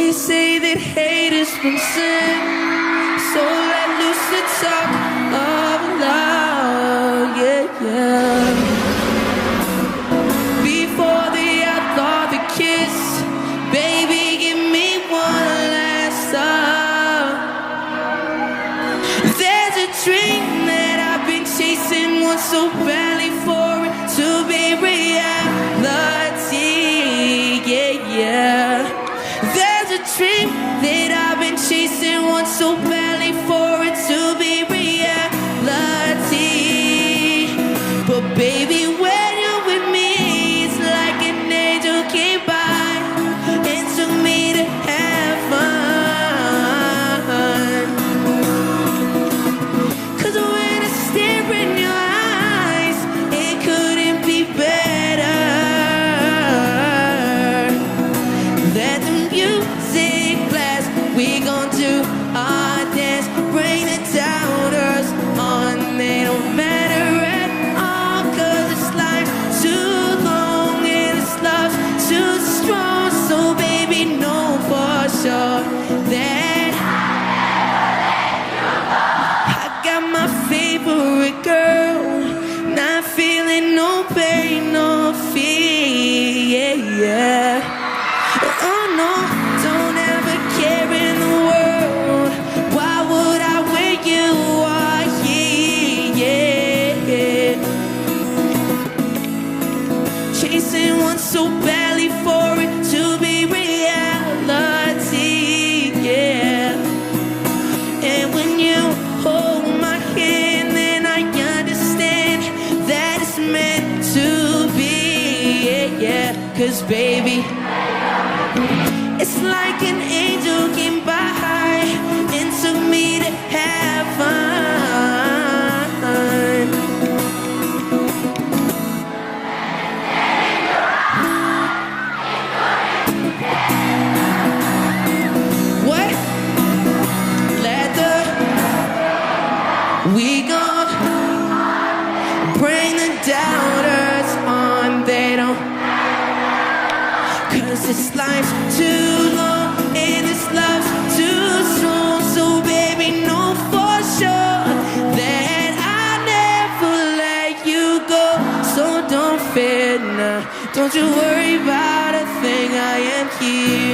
They say that hate is from sin, so let loose the talk of love, yeah, yeah. Before the outlaw, the kiss, baby, give me one last time. There's a dream that I've been chasing, want so badly for it to be reality, yeah, yeah. There's a dream that I've been chasing, want so badly for it to be reality. But baby, when you're with me, it's like an angel came by and took me to heaven. 'Cause when I stare in your eyes, it couldn't be better. Let the music blast, we gon' do our dance, bring the doubters on, they don't matter at all. 'Cause this life's too long and this love's too strong. So baby, know for sure that I got my favorite girl, not feeling no pain, no fear, yeah, yeah. Oh no, don't ever care in the world. Why would I when you are here, yeah. Chasing one so badly for it to be reality, yeah. And when you hold my hand, then I understand that it's meant to be, yeah, yeah. 'Cause baby, it's like an angel came by and took me to heaven. What? We gon' bring the doubters on, they don't. 'Cause this life's too long and this love's too strong. So baby, know for sure that I'll never let you go. So don't fear now, don't you worry about a thing, I am here.